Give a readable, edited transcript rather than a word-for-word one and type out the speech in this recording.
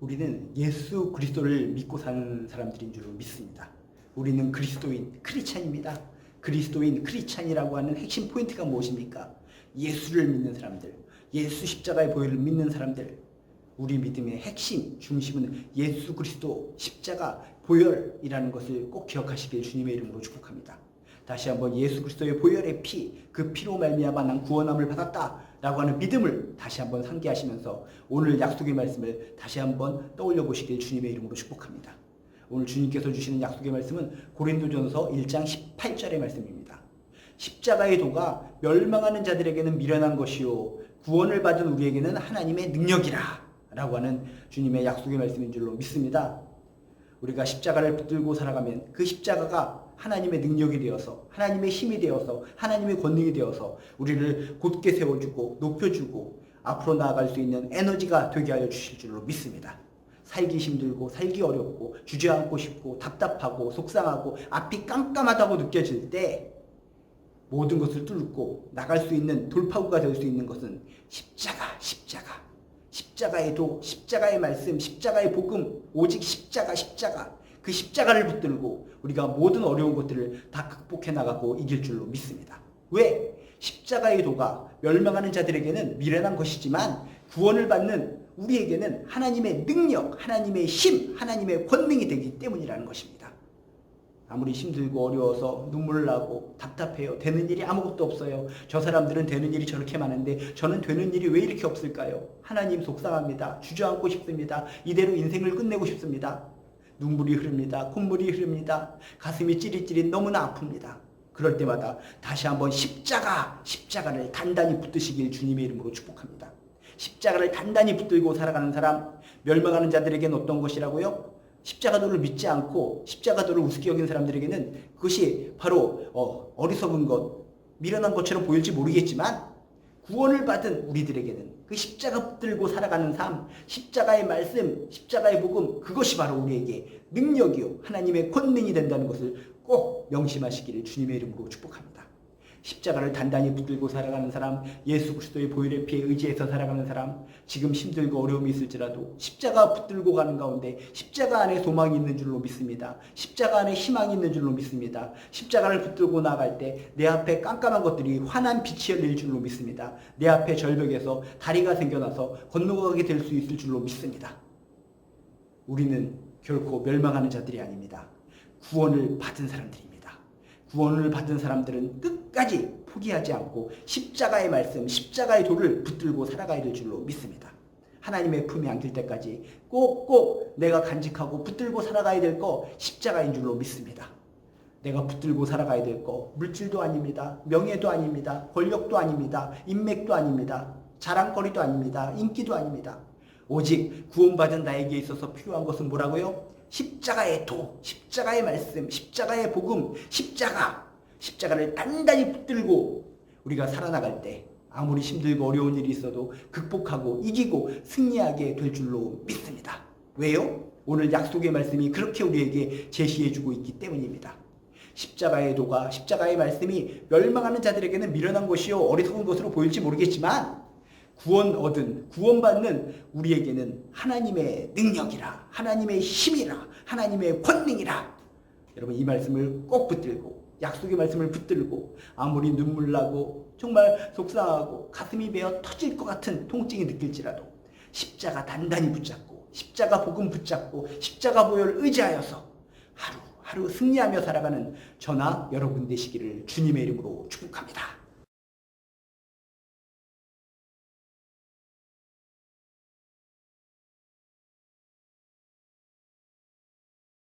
우리는 예수 그리스도를 믿고 사는 사람들인 줄 믿습니다. 우리는 그리스도인 크리스찬입니다. 그리스도인 크리스찬이라고 하는 핵심 포인트가 무엇입니까? 예수를 믿는 사람들, 예수 십자가의 보혈을 믿는 사람들. 우리 믿음의 핵심, 중심은 예수 그리스도 십자가 보혈이라는 것을 꼭 기억하시길 주님의 이름으로 축복합니다. 다시 한번 예수 그리스도의 보혈의 피, 그 피로 말미암아 난 구원함을 받았다라고 하는 믿음을 다시 한번 상기하시면서 오늘 약속의 말씀을 다시 한번 떠올려 보시길 주님의 이름으로 축복합니다. 오늘 주님께서 주시는 약속의 말씀은 고린도전서 1장 18절의 말씀입니다. 십자가의 도가 멸망하는 자들에게는 미련한 것이요 구원을 받은 우리에게는 하나님의 능력이라 라고 하는 주님의 약속의 말씀인 줄로 믿습니다. 우리가 십자가를 붙들고 살아가면 그 십자가가 하나님의 능력이 되어서 하나님의 힘이 되어서 하나님의 권능이 되어서 우리를 곧게 세워주고 높여주고 앞으로 나아갈 수 있는 에너지가 되게 하여 주실 줄로 믿습니다. 살기 힘들고 살기 어렵고 주저앉고 싶고 답답하고 속상하고 앞이 깜깜하다고 느껴질 때 모든 것을 뚫고 나갈 수 있는 돌파구가 될 수 있는 것은 십자가의 도, 십자가의 말씀, 십자가의 복음, 오직 십자가 그 십자가를 붙들고 우리가 모든 어려운 것들을 다 극복해 나가고 이길 줄로 믿습니다. 왜? 십자가의 도가 멸망하는 자들에게는 미련한 것이지만 구원을 받는 우리에게는 하나님의 능력, 하나님의 힘, 하나님의 권능이 되기 때문이라는 것입니다. 아무리 힘들고 어려워서 눈물 나고 답답해요. 되는 일이 아무것도 없어요. 저 사람들은 되는 일이 저렇게 많은데 저는 되는 일이 왜 이렇게 없을까요? 하나님 속상합니다. 주저앉고 싶습니다. 이대로 인생을 끝내고 싶습니다. 눈물이 흐릅니다. 콧물이 흐릅니다. 가슴이 찌릿찌릿 너무나 아픕니다. 그럴 때마다 다시 한번 십자가를 단단히 붙드시길 주님의 이름으로 축복합니다. 십자가를 단단히 붙들고 살아가는 사람, 멸망하는 자들에게는 어떤 것이라고요? 십자가도를 믿지 않고 십자가도를 우습게 여기는 사람들에게는 그것이 바로 어리석은 것, 미련한 것처럼 보일지 모르겠지만 구원을 받은 우리들에게는 그 십자가 붙들고 살아가는 삶, 십자가의 말씀, 십자가의 복음, 그것이 바로 우리에게 능력이요 하나님의 권능이 된다는 것을 꼭 명심하시기를 주님의 이름으로 축복합니다. 십자가를 단단히 붙들고 살아가는 사람, 예수 그리스도의 보혈의 피에 의지해서 살아가는 사람, 지금 힘들고 어려움이 있을지라도 십자가 붙들고 가는 가운데 십자가 안에 소망이 있는 줄로 믿습니다. 십자가 안에 희망이 있는 줄로 믿습니다. 십자가를 붙들고 나갈 때 내 앞에 깜깜한 것들이 환한 빛이 열릴 줄로 믿습니다. 내 앞에 절벽에서 다리가 생겨나서 건너가게 될 수 있을 줄로 믿습니다. 우리는 결코 멸망하는 자들이 아닙니다. 구원을 받은 사람들입니다. 구원을 받은 사람들은 끝까지 포기하지 않고 십자가의 말씀, 십자가의 도를 붙들고 살아가야 될 줄로 믿습니다. 하나님의 품에 안길 때까지 꼭꼭 내가 간직하고 붙들고 살아가야 될 거 십자가인 줄로 믿습니다. 내가 붙들고 살아가야 될 거 물질도 아닙니다. 명예도 아닙니다. 권력도 아닙니다. 인맥도 아닙니다. 자랑거리도 아닙니다. 인기도 아닙니다. 오직 구원받은 나에게 있어서 필요한 것은 뭐라고요? 십자가의 도, 십자가의 말씀, 십자가의 복음, 십자가를 단단히 붙들고 우리가 살아나갈 때 아무리 힘들고 어려운 일이 있어도 극복하고 이기고 승리하게 될 줄로 믿습니다. 왜요? 오늘 약속의 말씀이 그렇게 우리에게 제시해주고 있기 때문입니다. 십자가의 도가, 십자가의 말씀이 멸망하는 자들에게는 미련한 것이요 어리석은 것으로 보일지 모르겠지만 구원받는 우리에게는 하나님의 능력이라, 하나님의 힘이라, 하나님의 권능이라. 여러분 이 말씀을 꼭 붙들고 약속의 말씀을 붙들고 아무리 눈물 나고 정말 속상하고 가슴이 베어 터질 것 같은 통증이 느낄지라도 십자가 단단히 붙잡고 십자가 복음 붙잡고 십자가 보혈 의지하여서 하루하루 승리하며 살아가는 저나 여러분 되시기를 주님의 이름으로 축복합니다.